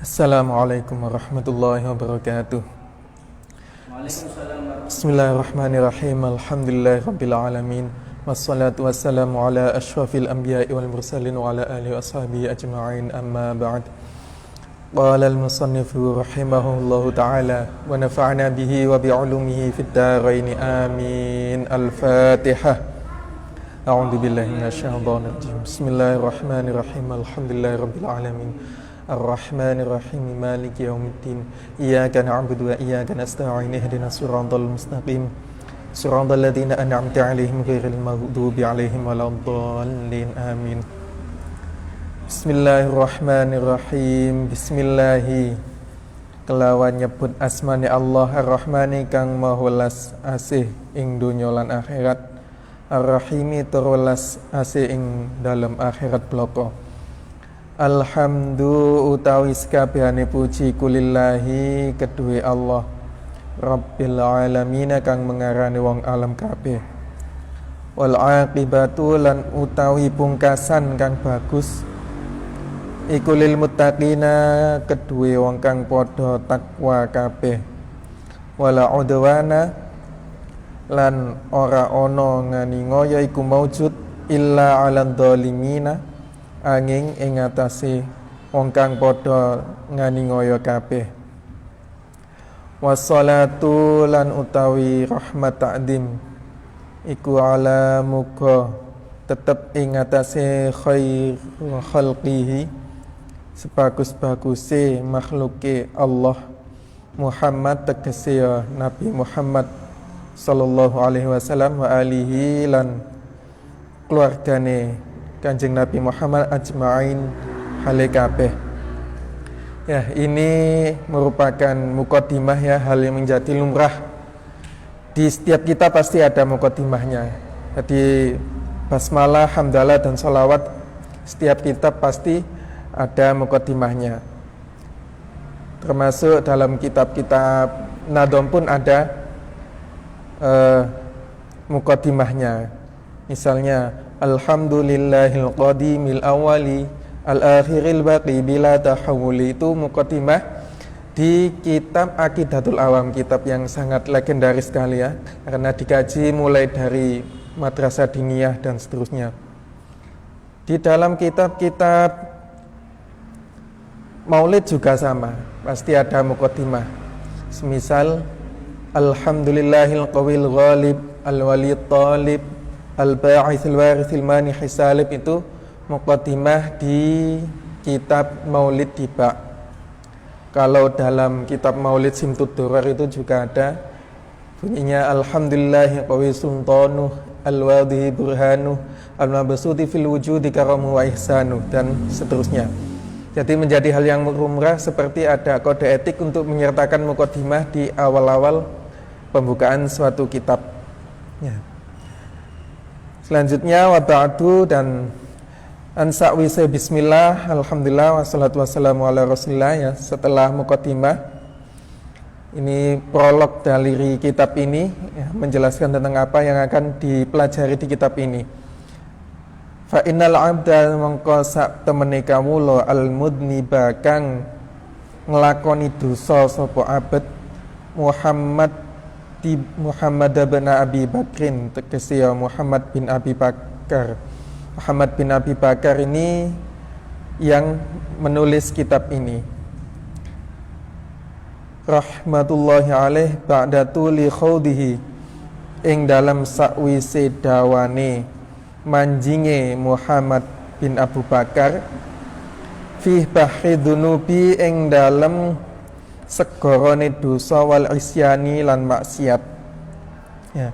Assalamualaikum warahmatullahi wabarakatuh. Waalaikumsalam. Bismillahirrahmanirrahim. Alhamdulillahi rabbil alamin. Wassalatu wassalamu ala ashrafil anbiya'i wal mursalin wa ala alihi wa ashabihi ajma'in, amma ba'd. Qala al-musannifu rahimahullahu ta'ala wa nafa'na bihi wa bi'ulumihi fid dharain amin. Al-Fatihah. A'udzu billahi minasyaitonir rajim. Bismillahirrahmanirrahim. Alhamdulillahi rabbil alamin. Ar-Rahmanir-Rahim, Maliki yaumiddin. Iyyaka na'budu wa iyyaka nasta'in. Ihdinas siratal mustaqim. Siratal ladzina an'amta 'alaihim ghairil maghdubi 'alaihim waladdallin. Amin. Bismillahirrahmanirrahim. Bismillahi kelawan nyebut asmane Allah Ar-Rahmani kang maha welas asih ing donya lan akhirat. Ar-Rahimi tur welas asih ing dalem akhirat bloko. Alhamdu utawi sakabehane puji kulillahi kedue Allah Rabbil alamin kang mengarani wong alam kabeh. Wal aqibatu lan utawi pungkasan kang bagus iku lil muttaqina kedue wong kang padha takwa kabeh. Wala udwana lan ora ana nganinga yaiku maujud illa 'alal dhalimina angin ing atase wong kang padha nganiaya kabeh. Wassalatu lan utawi rahmat ta'dim iku ala muga tetep ing atase khairul khalqihi sebagus-baguse makhluke Allah Muhammad tegese Nabi Muhammad sallallahu alaihi wasallam wa alihi lan keluargane Kanjeng Nabi Muhammad ajma'in hale kabeh. Ya, ini merupakan muqaddimah ya, hal yang menjadi lumrah. Di setiap kita pasti ada muqaddimahnya. Jadi basmalah, hamdalah dan sholawat setiap kitab pasti ada muqaddimahnya. Termasuk dalam kitab-kitab Nadom pun ada muqaddimahnya. Misalnya Alhamdulillahil qadimil awali al-akhiril baqi bila tahawuli, itu muqaddimah di kitab Aqidatul Awam, kitab yang sangat legendaris sekali ya, karena dikaji mulai dari madrasah diniyah dan seterusnya. Di dalam kitab-kitab Maulid juga sama, pasti ada muqaddimah. Semisal Alhamdulillahil qawil ghalib al-walid talib Al-Ba'ithul Warithil Manihil Salib, itu muqaddimah di kitab Maulid Diba. Kalau dalam kitab Maulid Simtud Durar itu juga ada bunyinya Alhamdulillahi qawi sultanuh al-wadhi burhanuh al-mabsuti fil wujudi karamu wa ihsanuh dan seterusnya. Jadi menjadi hal yang lumrah seperti ada kode etik untuk menyertakan muqaddimah di awal-awal pembukaan suatu kitab ya. Selanjutnya wa ba'du, dan ansa'wise bismillah, alhamdulillah, wassalatu wassalamu ala rasulillah ya. Setelah muqaddimah, ini prolog dari kitab ini ya, menjelaskan tentang apa yang akan dipelajari di kitab ini. Fa innal abda mangko sak temene kawula al mudniba kang nglakoni dosa sapa abad Muhammad bin Abi Bakrin, tegese Muhammad bin Abi Bakar. Muhammad bin Abi Bakar ini yang menulis kitab ini. Rahmatullahi alaih ba'da tuli khawdihi, ing dalam sakwise dawane manjinge Muhammad bin Abu Bakar fi bahri dunubi, ing dalam segorone dosa wal isyani lan maksiat ya.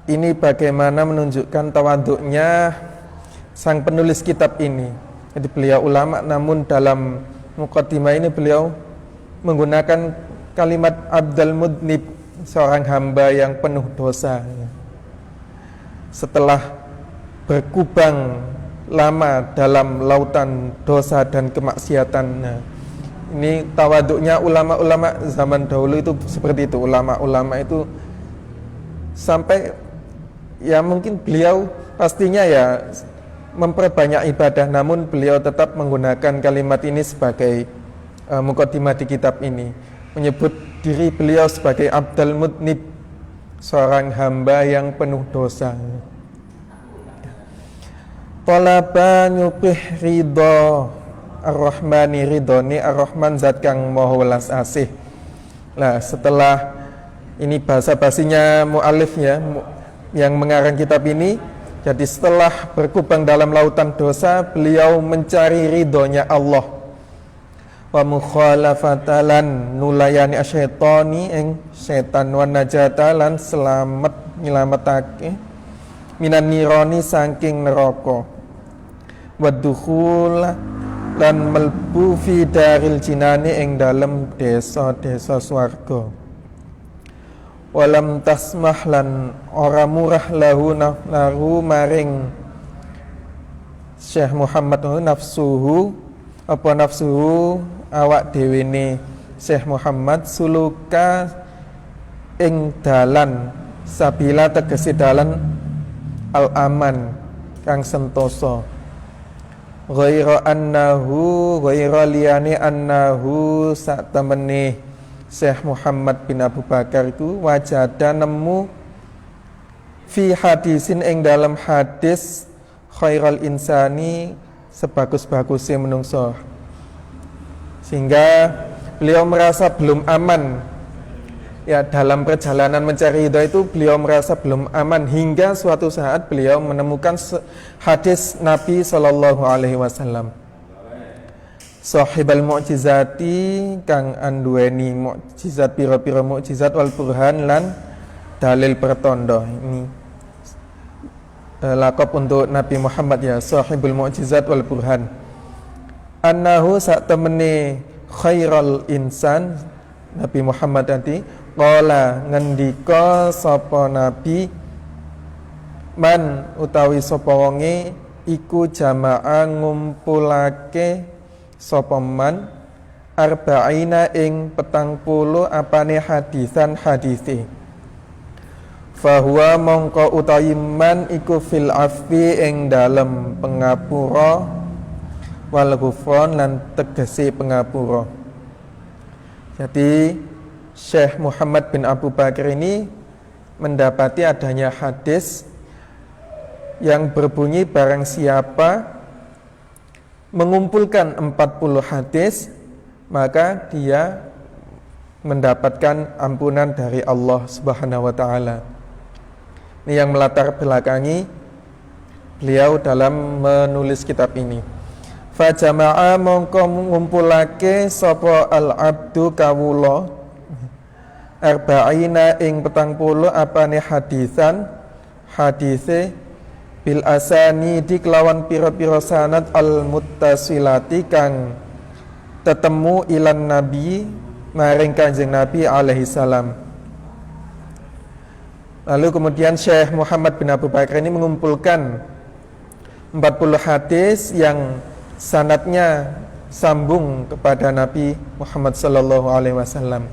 Ini bagaimana menunjukkan tawaduknya sang penulis kitab ini. Jadi beliau ulama, namun dalam muqaddimah ini beliau menggunakan kalimat Abdul Mudnib, seorang hamba yang penuh dosa ya. Setelah berkubang lama dalam lautan dosa dan kemaksiatan nah, ini tawaduknya ulama-ulama zaman dahulu itu seperti itu. Ulama-ulama itu sampai ya mungkin beliau pastinya ya memperbanyak ibadah, namun beliau tetap menggunakan kalimat ini sebagai mukaddimah di kitab ini, menyebut diri beliau sebagai Abdul Mudnib, seorang hamba yang penuh dosa. Talaba nyupih ridho Ar-Rahmani, ridhoni Ar-Rahman zat kang maha welas asih. Nah, setelah ini bahasa basinya mu'alif ya, yang mengarang kitab ini. Jadi setelah berkubang dalam lautan dosa, beliau mencari ridhonya Allah. Wa mukhalafatalan nulayani asyaitani ing setan, wa najatalan selamat nyelametake minan nirani saking neraka, wa dukhul lan melbu fi daril jinani ing dalem desa-desa swarga. Walam tasmah lan ora murah lahu maring Syekh Muhammad nafsuhu awak dhewene Syekh Muhammad suluka ing dalan sabila tegese dalan al-aman kang sentosa. Ghaira liyane annahu sak temene Syekh Muhammad bin Abu Bakar itu wajada nemu fi hadisin ing dalam hadis khairal insani sebagus-bagusnya menungso, sehingga beliau merasa belum aman ya dalam perjalanan mencari ridho itu. Beliau merasa belum aman hingga suatu saat beliau menemukan hadis Nabi SAW, Sahibal mu'jizati kang anduweni mu'jizat pira-pira mu'jizat wal burhan lan dalil pertondo. Ini lakop untuk Nabi Muhammad ya, Sahibul mu'jizat wal burhan. Annahu sak temene khairal insan, Nabi Muhammad tadi qala ngendika sapa nabi, man utawi sapa wonge iku jamaah ngumpulake sapa man arba'ina ing 40 apane hadisan hadise, fahuwa mongko utawi man iku fil afwi ing dalem pengapura wal ghufran lan tegese pengapura. Jadi Syekh Muhammad bin Abu Bakar ini mendapati adanya hadis yang berbunyi barang siapa mengumpulkan 40 hadis maka dia mendapatkan ampunan dari Allah Subhanahu wa taala. Ini yang melatar belakangi beliau dalam menulis kitab ini. Fa jama'a mongko ngumpulake sapa al-abdu kawula arba'ina ing 40 apane hadisan hadise bil asani di kelawan pira-pira sanad al muttasilati kang tetemu ilan nabi maring Kanjeng Nabi alaihi salam. Lalu kemudian Syekh Muhammad bin Abu Bakar ini mengumpulkan 40 hadis yang sanadnya sambung kepada Nabi Muhammad sallallahu alaihi wasallam.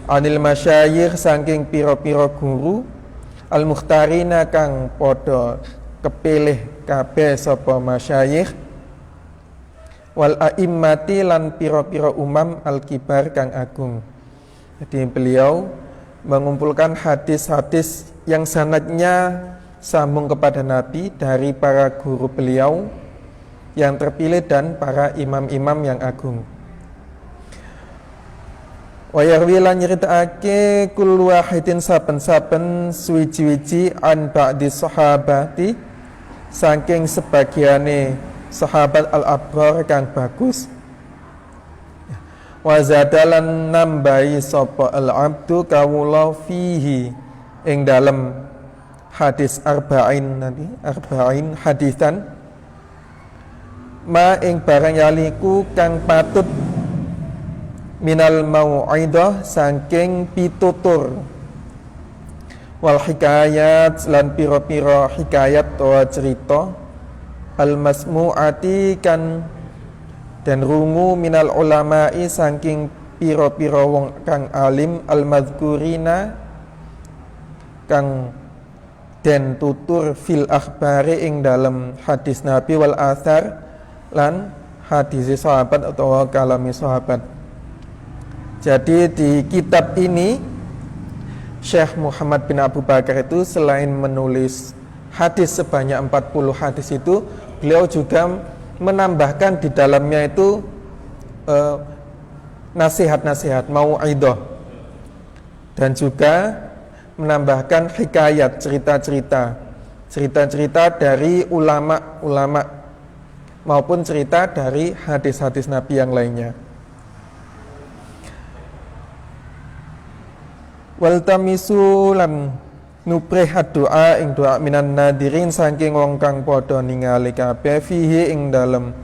Anil masyayikh saking pira-pira guru al-mukhtarina kang podo kepilih kabeh sapa masyayikh wal a'immati lan pira-pira umam al-kibar kang agung. Jadi beliau mengumpulkan hadis-hadis yang sanadnya sambung kepada Nabi dari para guru beliau yang terpilih dan para imam-imam yang agung. Wa yarwi lan nyritakake kul wahidin saben-saben suwiji-wiji an ba'di sahabati saking sebagiane sahabat al-abrar kang bagus. Wa zadalan nambahi sapa al-abdu kawula fihi ing dalem hadis arba'in nanti arba'in hadisan ma ing barang yaliku kang patut minal mau'idah saking pitutur wal hikayat lan pira-pira hikayat atau cerita al masmu'ati kan dan rungu minal ulama'i saking pira-pira wong kang alim al madzkurina kang den tutur fil akhbari ing dalam hadis Nabi wal athar lan hadis sahabat atau kalami sahabat. Jadi di kitab ini Syekh Muhammad bin Abu Bakar itu selain menulis hadis sebanyak 40 hadis itu, beliau juga menambahkan di dalamnya itu nasihat-nasihat, mau'idhah, dan juga menambahkan hikayat, cerita-cerita dari ulama-ulama maupun cerita dari hadis-hadis Nabi yang lainnya. Waltamisu lan nuprih doa ing doa minan nadirin saking wong kang padha ningali kabeh fihi ing dalem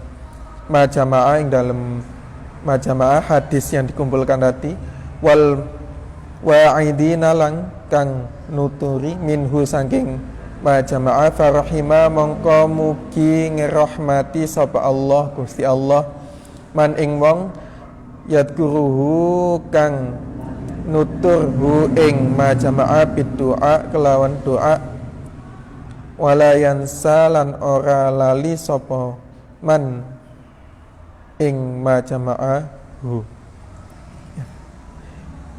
majamaah hadis yang dikumpulkan tadi, wal wa'idina lang kang nuturi minhu saking majamaah farahima mongko mugi ngerahmati sapa Allah Gusti Allah man ing wong yadkuruhu kang nuturhu ing majama'a biddu'a kelawan doa wala yansalan ora lali sapa man ing majama'ahu.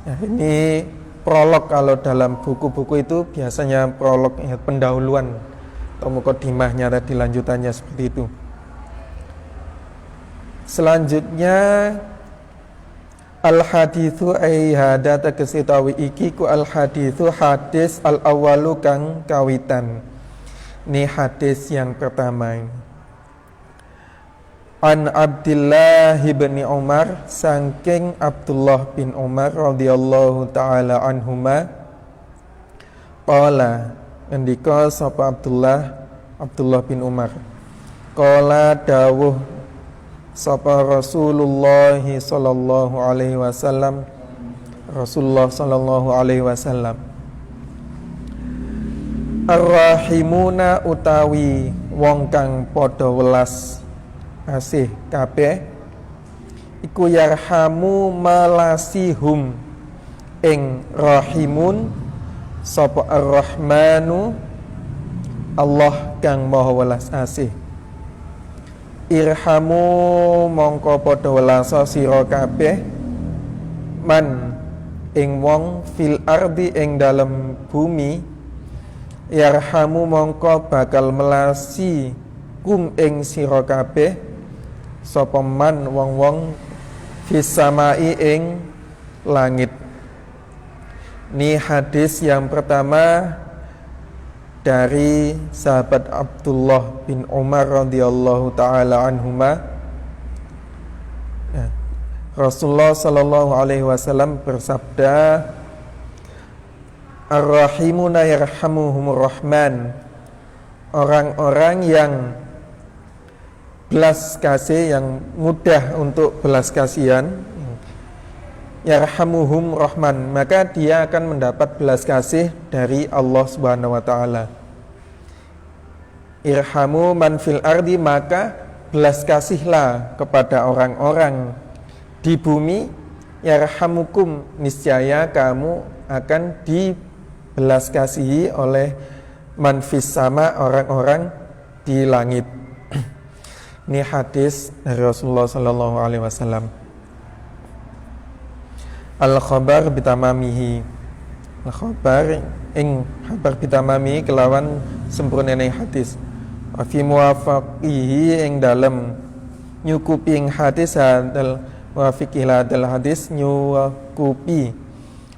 Ya, ini prolog. Kalau dalam buku-buku itu biasanya prolog, ya, pendahuluan atau mukadimahnya tadi, lanjutannya seperti itu. Selanjutnya al-hadithu ay hada tegese utawi iki ku al-hadithu hadis al-awwalu kang kawitan. Ini hadis yang pertama. An Abdullah bin Umar saking Abdullah bin Umar radhiyallahu taala anhuma qala ngendika sapa Abdullah bin Umar qala dawuh sapa Rasulullah sallallahu alaihi wasallam, Rasulullah sallallahu alaihi wasallam, ar-rahimuna utawi wong kang padha welas asih kabeh iku yarhamu malasihum ing rahimun sapa ar-rahmanu Allah kang maha welas asih. Irhamu mongko padha welasa sira kabeh man ing wong fil ardi ing dalem bumi, yarhamu mongko bakal melasi kum ing sira kabeh sapa man wong-wong fis samai ing langit. Ini hadis yang pertama dari sahabat Abdullah bin Umar radhiyallahu taala anhuma. Rasulullah sallallahu alaihi wasallam bersabda, ar-rahimuna yarhamuhumur rahman. Orang-orang yang belas kasih, yang mudah untuk belas kasihan, yarhamuhum rahman, maka dia akan mendapat belas kasih dari Allah Subhanahu wa taala. Irhamu man fil ardi, maka belas kasihlah kepada orang-orang di bumi, yarhamukum, niscaya kamu akan dibelas kasihi oleh man fis sama, orang-orang di langit. Ini hadis dari Rasulullah sallallahu alaihi wasallam. Al-khabar bitamamihi, al-khabar ing khabar bitamamihi kelawan sempurnane hadis. Wa fi muwafaqihi ing dalem nyukupi ing hadis hadal wafiqih hadal hadis, nyukupi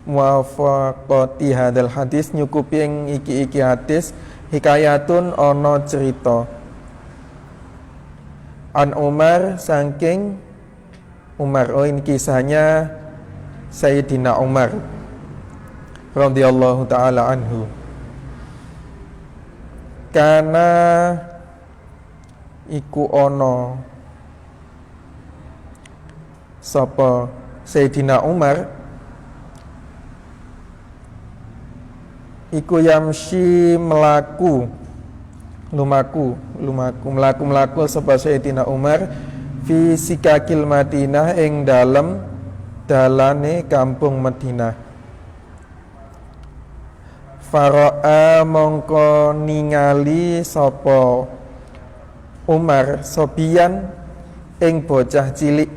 muwafaqati hadal hadis, nyukupi ing iki hadis, hikayatun ono cerita. An Umar saking Umar, oh ini kisahnya Sayyidina Umar radhiyallahu taala anhu. Kana iku ono sapa Sayyidina Umar iku yamshi melaku sapa Sayyidina Umar fi sikakil Madinah ing dalem dalane kampung Madinah. Fara'a mongko ningali sapa Umar sobian ing bocah cilik.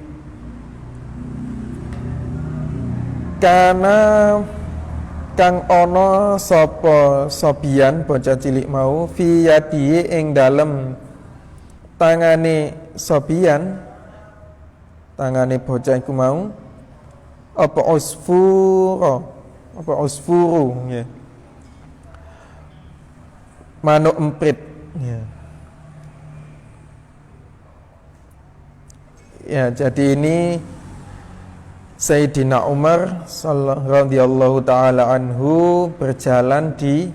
Kana kang ana sapa sobian bocah cilik mau fi yadihi ing dalem tangane sobian, tangane bocah iku mau apa usfuru ya. Manuk emprit ya. Ya, jadi ini Sayyidina Umar radhiyallahu taala anhu berjalan di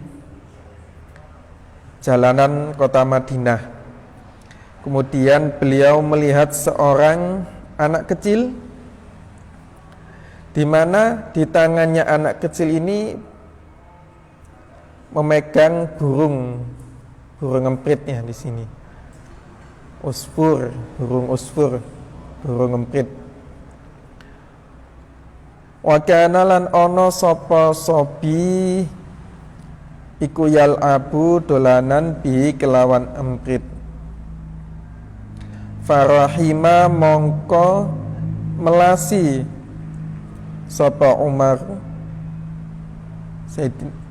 jalanan kota Madinah. Kemudian beliau melihat seorang anak kecil di mana di tangannya anak kecil ini memegang burung empritnya di sini. Burung emprit. Wa kana lan ana sapa sobi iku yal abu dolanan bi kelawan emprit. Farahima mongko melasi sapa Umar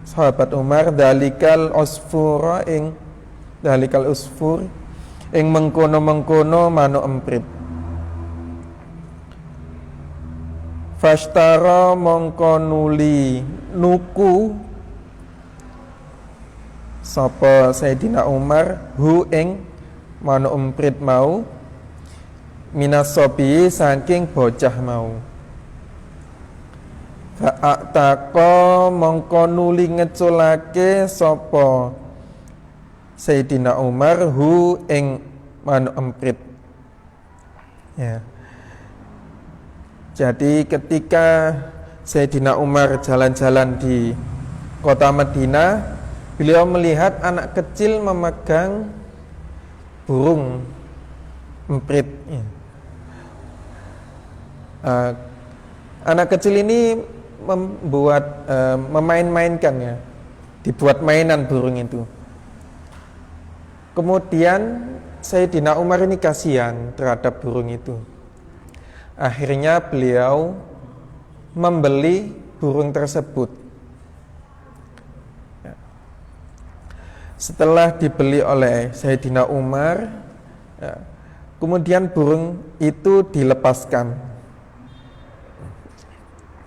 sahabat Umar dalikal usfur ing mengkono-mengkono manuk emprit. Fashtara mongko nuku sapa Sayyidina Umar hu ing manuk emprit mau minas sobi saking bocah mau. Fa'ataka mongko nuli ngeculake sapa Sayyidina Umar hu ing manuk emprit ya. Jadi ketika Sayyidina Umar jalan-jalan di kota Madinah, beliau melihat anak kecil memegang burung emprit ya. Anak kecil ini memain-mainkan ya, dibuat mainan burung itu. Kemudian Sayyidina Umar ini kasihan terhadap burung itu. Akhirnya beliau membeli burung tersebut. Setelah dibeli oleh Sayyidina Umar, kemudian burung itu dilepaskan.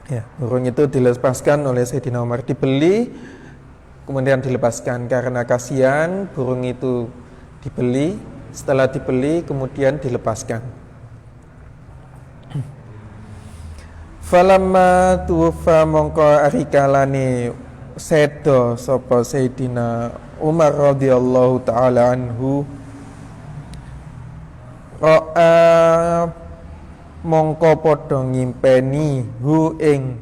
Ya, burung itu dilepaskan oleh Sayyidina Umar, dibeli kemudian dilepaskan karena kasihan burung itu dibeli, setelah dibeli kemudian dilepaskan. Falamma tuwaffa mongko arikalane sedo sapa Sayyidina Umar radhiyallahu taala anhu ra'a mongko padha ngimpeni hu ing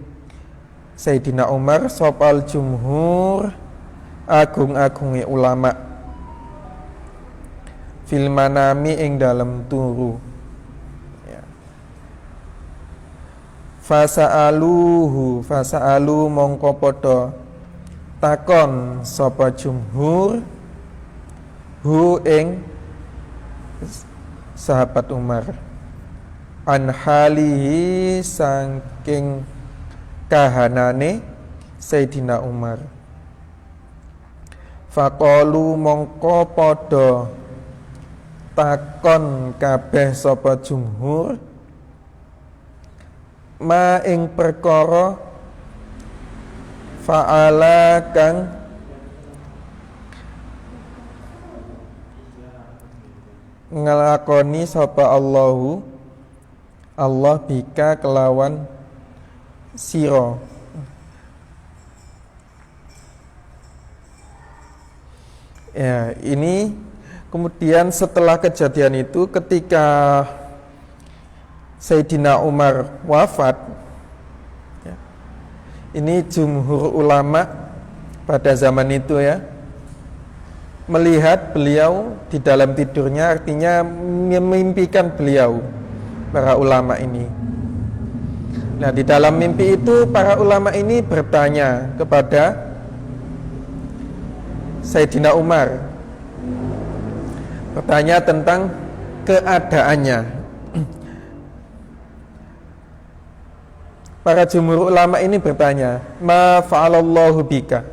Sayyidina Umar sopal jumhur agung-agunge ulama fil manami ing dalem turu ya. Fasa'alu mongko padha takon sapa jumhur hu ing sahabat Umar an halihi saking kahanane Sayyidina Umar. Faqalu mongko padha takon kabeh sapa jumhur ma ing perkara fa'ala kang ngelakoni sapa Allah bika kelawan siro. Ya, ini kemudian setelah kejadian itu ketika Sayyidina Umar wafat ya, ini jumhur ulama pada zaman itu ya melihat beliau di dalam tidurnya, artinya memimpikan beliau para ulama ini. Nah, di dalam mimpi itu para ulama ini bertanya kepada Sayyidina Umar, bertanya tentang keadaannya. Para jumhur ulama ini bertanya, ma fa'alallahu bika?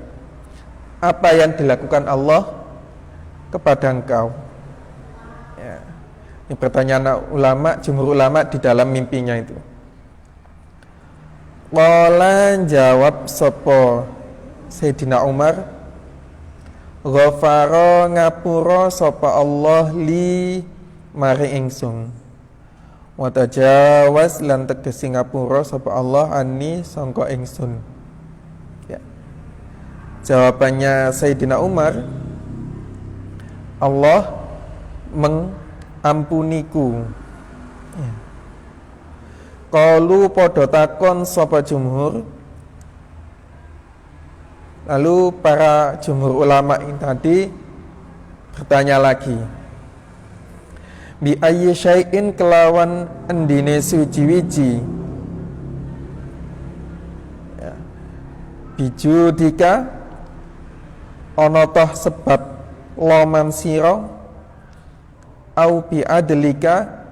Apa yang dilakukan Allah kepada engkau? Ya. Ini pertanyaan ulama, jumhur ulama di dalam mimpinya itu. Qala jawab sapa Sayyidina Umar, ghafara ngapura sapa Allah li mari ingsun. Wa tajawaz lan tegesi ngapura sapa Allah anni sangka ingsun. Ya. Jawabannya Sayyidina Umar, Allah mengampuniku. Ya. Qalu padha takon sapa jumhur. Lalu para jumhur ulama ini tadi bertanya lagi, bi ayyi syai'in kelawan endine suci-wiji, ya. Bijudika ana toh sebab loman sira, au bi adlika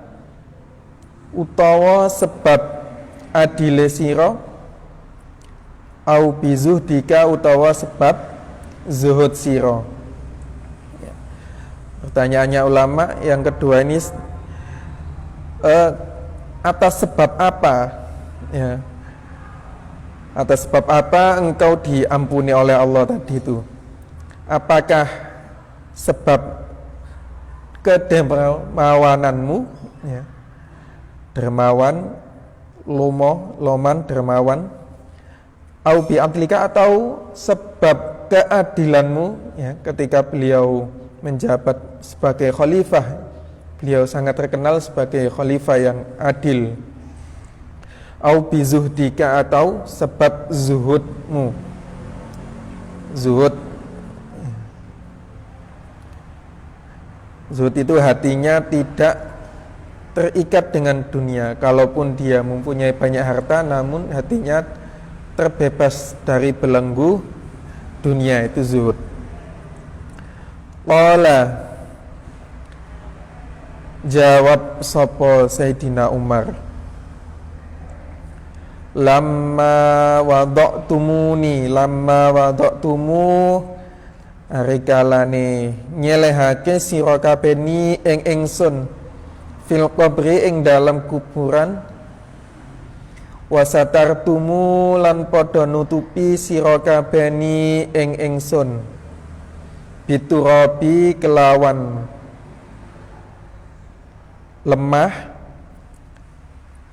utawa sebab adile sira, au bi zuhdika utawa sebab zuhud sira. Pertanyaannya ulama yang kedua ini, atas sebab apa, ya, atas sebab apa engkau diampuni oleh Allah tadi itu? Apakah sebab kedermawananmu, ya, dermawan, loman, dermawan, au bi'adlika atau sebab keadilanmu, ya, ketika beliau menjabat sebagai khalifah, beliau sangat terkenal sebagai khalifah yang adil. Au bizuhdika atau sebab zuhudmu. Zuhud itu hatinya tidak terikat dengan dunia. Kalaupun dia mempunyai banyak harta, namun hatinya terbebas dari belenggu dunia, itu zuhud. Qala jawab sapa Sayyidina Umar, lamma wada'tumuni, lamma wada'tumu arikalane nyelehake sira kabeh ni ing ingsun fil qabri ing dalam kuburan, wasatartumu lan padha nutupi sira kabeh ni ing ingsun biturabi kelawan lemah,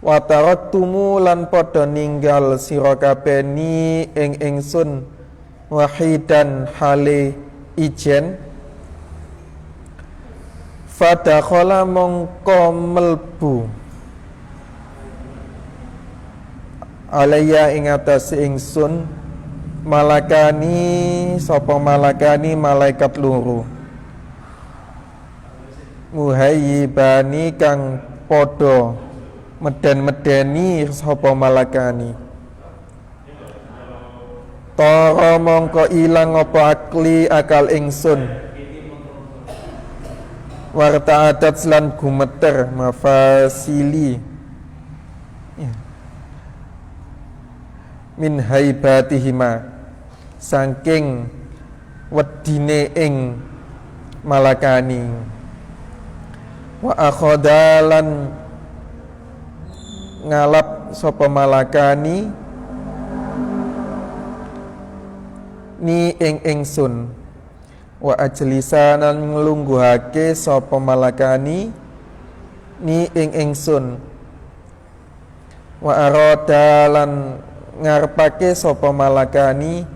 wataraktumu lan padha ninggal sira kabeh ni ing ingsun wahidan hale ijen, fadakhala mongko melbu alaya ing atase ingsun malakani sapa malakani malaikat loro, muhayyibani kang podo meden-medeni sapa malakani, tara mongko ilang apa akal ingsun, warta adat lan gumeter mafasili, ya, min haibatihima saking wedine ing malakani, wa akhodalan ngalap sapa malakani ni ing ingsun, wa ajlisanan nglungguhake sapa malakani ni ing ingsun, wa aradalan ngarepake sapa malakani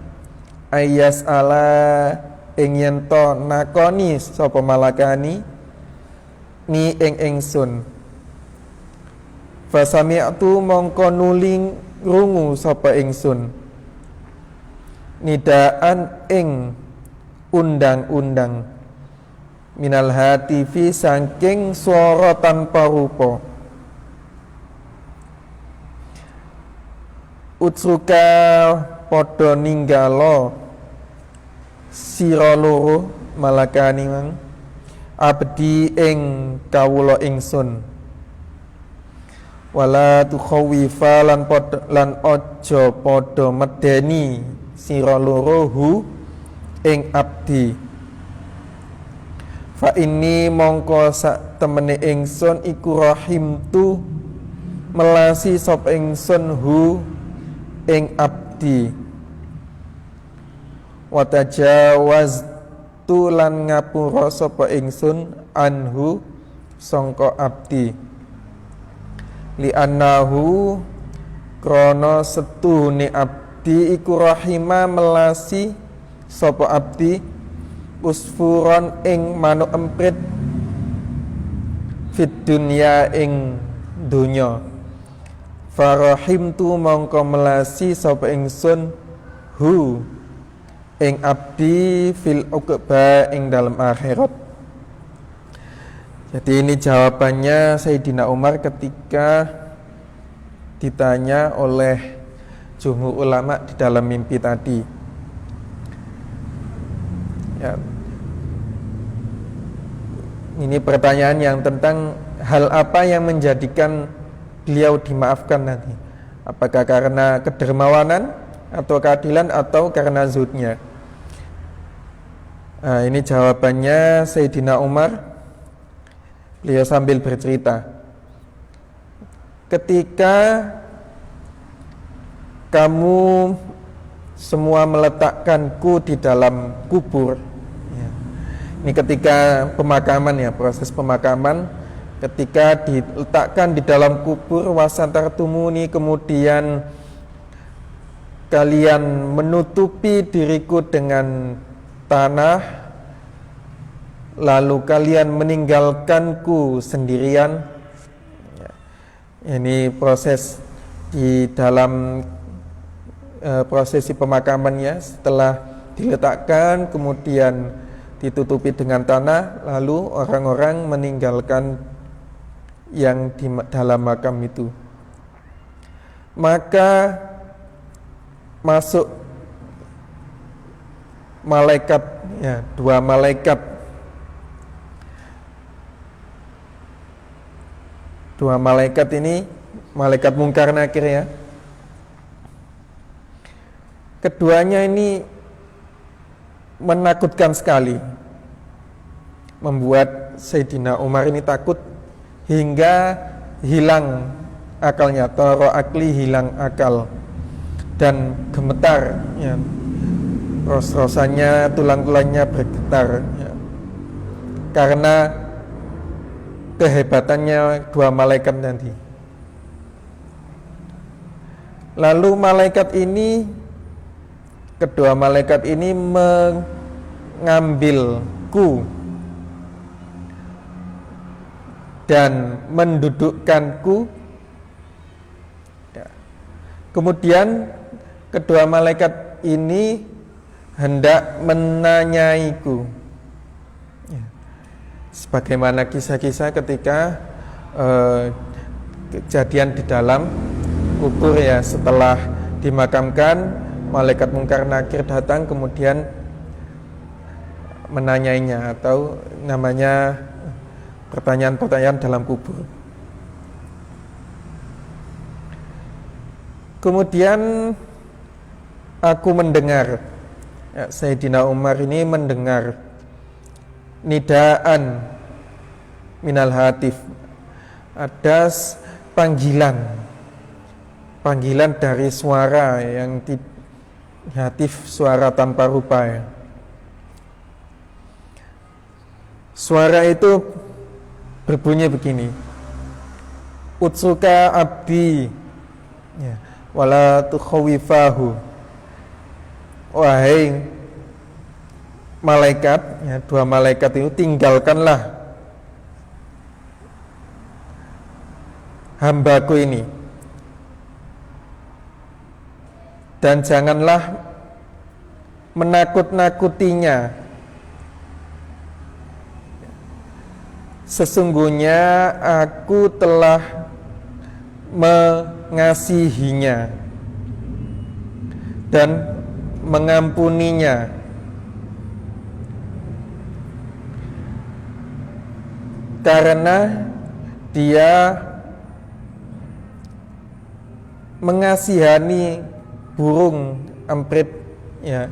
ayas ala ing yen to nakoni sapa malakani ni ing ingsun, fasami'tu mongko nuling rungu sapa ingsun nidaan ing undang-undang minal hatifi saking swara tanpa rupa, utsuka padha ninggalo sira loro malakani mang abdi ing kawula ingsun, wala tukhawifa lan aja padha medeni sira loro hu ing abdi. Fa inni mongko sak temene ingsun iku rahimtu melasi sop ingsun hu ing abdi. Wa tajawaztu lan ngapura sapa ingsun anhu sangka abdi. Li annahu krana setune abdi iku rahima melasi sapa abdi usfuron ing manuk emprit fit dunya ing dunya. Farahimtu mongko melasi sapa ingsun hu ing abdi fil uqba ing dalam akhirat. Jadi ini jawabannya Sayyidina Umar ketika ditanya oleh jumhur ulama di dalam mimpi tadi. Ya. Ini pertanyaan yang tentang hal apa yang menjadikan beliau dimaafkan nanti. Apakah karena kedermawanan atau keadilan atau karena zuhudnya? Nah, ini jawabannya Sayyidina Umar. Beliau sambil bercerita, ketika kamu semua meletakkanku di dalam kubur, ya. Ini ketika pemakaman ya, proses pemakaman, ketika diletakkan di dalam kubur wasantartumuni, kemudian kalian menutupi diriku dengan tanah, lalu kalian meninggalkanku sendirian. Ini proses di dalam prosesi pemakamannya, setelah diletakkan kemudian ditutupi dengan tanah, lalu orang-orang meninggalkan yang di dalam makam itu. Maka masuk malaikat ya, dua malaikat ini, malaikat Mungkar Nakir ya. Keduanya ini menakutkan sekali, membuat Sayyidina Umar ini takut hingga hilang akalnya, toro akli, hilang akal dan gemetar ya. Ros-rosannya, tulang-tulangnya bergetar ya. Karena kehebatannya dua malaikat nanti. Lalu kedua malaikat ini mengambilku dan mendudukkanku. Kemudian kedua malaikat ini hendak menanyaiku. Sebagaimana kisah-kisah ketika kejadian di dalam kubur ya, setelah dimakamkan malaikat Mungkar Nakir datang kemudian menanyainya, atau namanya pertanyaan-pertanyaan dalam kubur. Kemudian aku mendengar ya, Sayyidina Umar ini mendengar nidaan minal hatif, ada panggilan dari suara yang hatif, suara tanpa rupa ya. Suara itu berbunyi begini, utsuka abdi ya, wala tukhawifahu, wahai malaikat ya, dua malaikat itu tinggalkanlah hambaku ini dan janganlah menakut-nakutinya. Sesungguhnya aku telah mengasihinya dan mengampuninya. Karena dia mengasihani burung emprit ya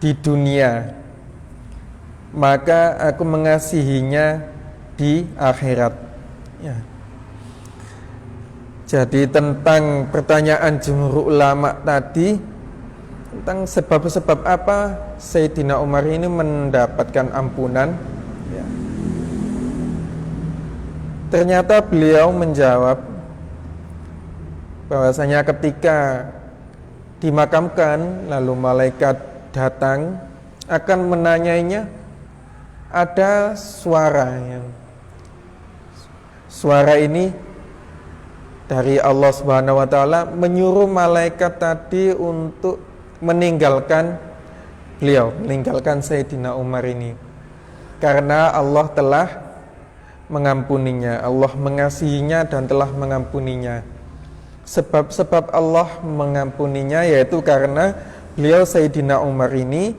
di dunia, maka aku mengasihinya di akhirat ya. Jadi tentang pertanyaan jumhur ulama tadi tentang sebab-sebab apa Sayyidina Umar ini mendapatkan ampunan ya. Ternyata beliau menjawab bahwasanya ketika dimakamkan lalu malaikat datang akan menanyainya, ada suara ini dari Allah Subhanahu wa taala menyuruh malaikat tadi untuk meninggalkan beliau, meninggalkan Sayyidina Umar ini, karena Allah telah mengampuninya, Allah mengasihinya dan telah mengampuninya. Sebab-sebab Allah mengampuninya yaitu karena beliau Sayyidina Umar ini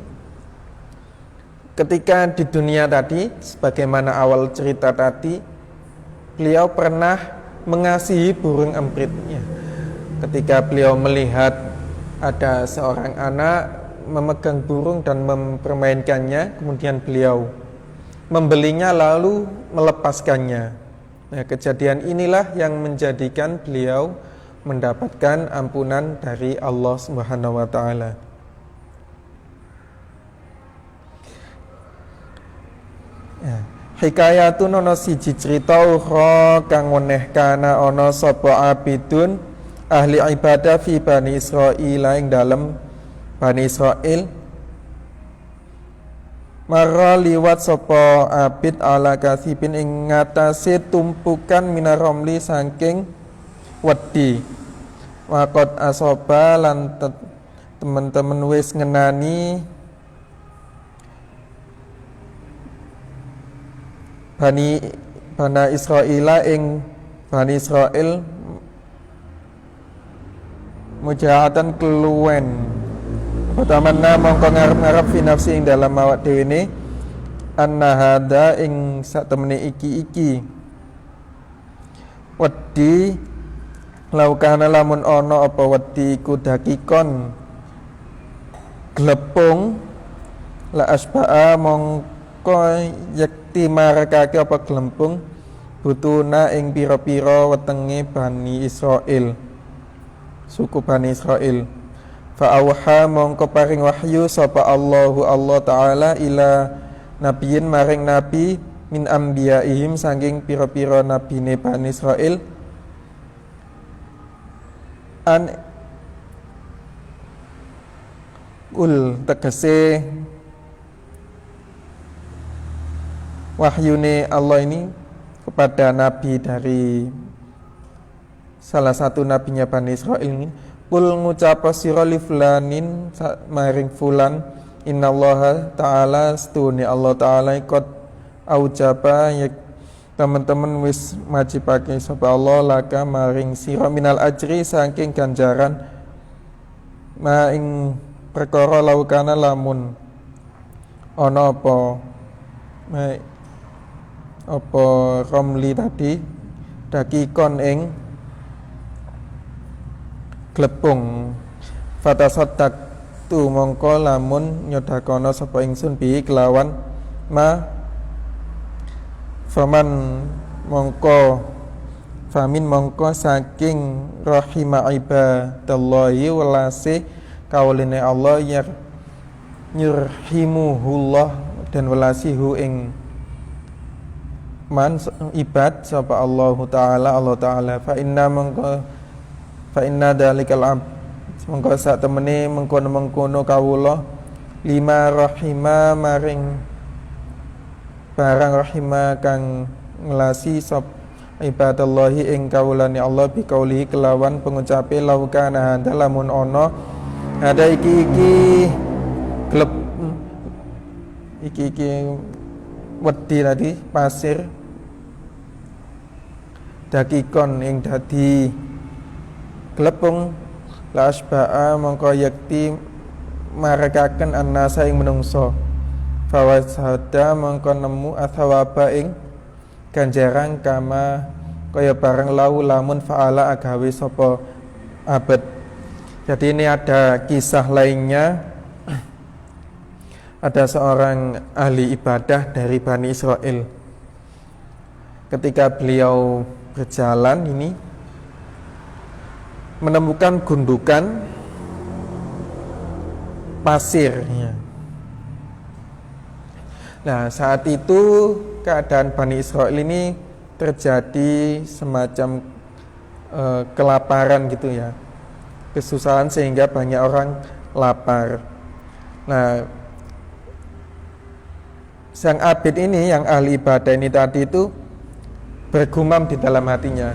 ketika di dunia tadi, sebagaimana awal cerita tadi, beliau pernah mengasihi burung empritnya. Ketika beliau melihat ada seorang anak memegang burung dan mempermainkannya, kemudian beliau membelinya lalu melepaskannya. Nah, kejadian inilah yang menjadikan beliau mendapatkan ampunan dari Allah Subhanahu wa taala. Ya. Hikayatun ana siji crita ukhra kang weneh kana ana sapa abidun ahli ibadah fi Bani Israil ing dalem Bani Israil. Mara liwat sapa abid ala kasibin ing ngatasé tumpukan minaramli saking wedi. Waqat asoba lan teman-teman wis ngenani Bani Israila ing Bani Israil mujahatan keluwen pertamana mongko ngarep-ngarep fi nafsi ing dalam awak dhewe ne anna hada ing sak temene iki wedi laukana lamun ana apa wedi iku dakikon glepung la asba'a mongko yakti marakake apa glempung butuna ing pira-pira wetenge Bani Israil, suku Bani Israil. Fa auha mongko paring wahyu sapa Allah taala ila nabiyin maring nabi min ambiyaihim saking pira-pira nabine Bani Israil an tegese wahyune Allah ini kepada nabi dari salah satu nabinya Bani Israil ini, kul ngucapa sira li fulanin maring fulan innallaha ta'ala stuni Allah ta'ala ikut aujaba ya teman-teman wis majibake sapa Allah laka maring sira minal ajri saking ganjaran ma ing perkara laukana lamun ana apa romli tadi dakikon ing glepung fatasaddaq tu mongko lamun nyodakono sapa ingsun bi kelawan ma faman mongko saking rahima ibadallahi welase kauline Allah yurhimuhullah dan welasihu ing man ibad sapa Allah taala fa inna dalikal ab mongko sak temene mengkono kawula lima rahima maring barang rahima kang ngelasi sop ibadallahi ing kawulane Allah bi kaulihi kelawan pengucape laukana handa lamun ono ada iki klub iki wedi tadi pasir dakikon ing dadi glepung la asba'a mongko yakti marakaken annasa ing menungso fawasada mongko nemu athawaba ing ganjaran kama kaya barang lau lamun faala agawe sapa abad. Jadi ini ada kisah lainnya. Ada seorang ahli ibadah dari Bani Israel. Ketika beliau berjalan ini menemukan gundukan pasir. Nah, saat itu keadaan Bani Israel ini terjadi semacam kelaparan gitu ya, kesusahan sehingga banyak orang lapar. Nah, sang abid ini, yang ahli ibadah ini tadi itu bergumam di dalam hatinya,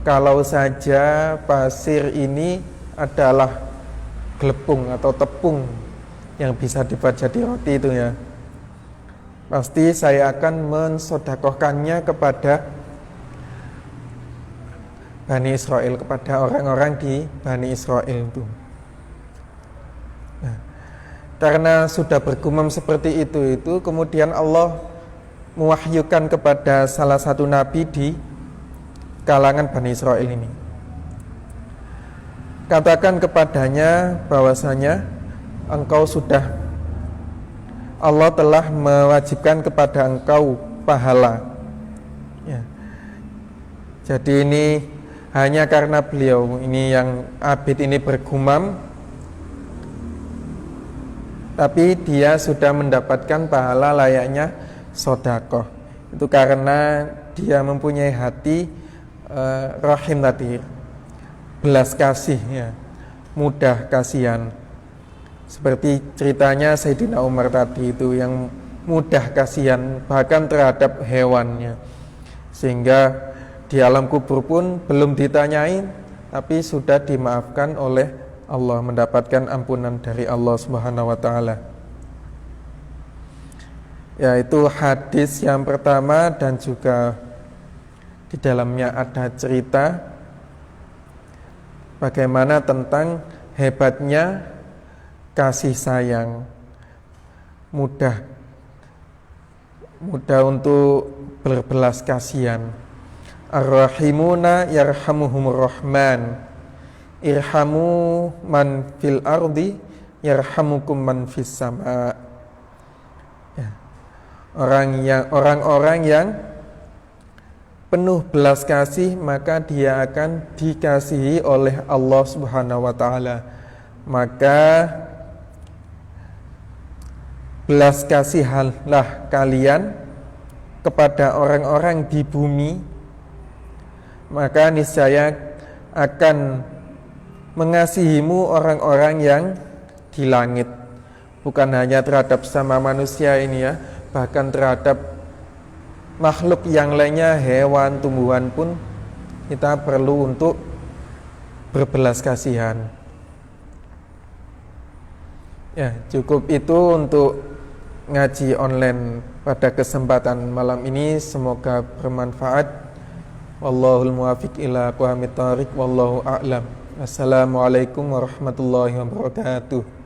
kalau saja pasir ini adalah gelepung atau tepung yang bisa dibuat jadi roti itu ya, pasti saya akan mensedekahkannya kepada Bani Israel, kepada orang-orang di Bani Israel itu. Nah, karena sudah bergumam seperti itu kemudian Allah mewahyukan kepada salah satu nabi di kalangan Bani Israel ini. Katakan kepadanya bahwasanya engkau sudah, Allah telah mewajibkan kepada engkau pahala. Ya. Jadi ini hanya karena beliau ini yang abid ini bergumam, tapi dia sudah mendapatkan pahala layaknya sedekah. Itu karena dia mempunyai hati rahim tadi, belas kasih ya, mudah kasihan. Seperti ceritanya Sayyidina Umar tadi itu, yang mudah kasihan bahkan terhadap hewannya, sehingga di alam kubur pun belum ditanyai tapi sudah dimaafkan oleh Allah, mendapatkan ampunan dari Allah Subhanahu wa taala. Yaitu hadis yang pertama, dan juga di dalamnya ada cerita bagaimana tentang hebatnya kasih sayang, mudah untuk berbelas kasihan. Ar-rahimuna yarhamuhumur rahman, irhamu man fil ardi yarhamukum man fis sama. Ya. Orang-orang yang penuh belas kasih, maka dia akan dikasihi oleh Allah Subhanahu wa taala. Maka belas kasihanlah kalian kepada orang-orang di bumi, maka niscaya akan mengasihimu orang-orang yang di langit. Bukan hanya terhadap sama manusia ini ya, bahkan terhadap makhluk yang lainnya, hewan, tumbuhan pun kita perlu untuk berbelas kasihan. Ya, cukup itu untuk ngaji online pada kesempatan malam ini. Semoga bermanfaat. Wallahul muwaffiq ila aqwamit thoriq, wallahu a'lam. Assalamualaikum warahmatullahi wabarakatuh.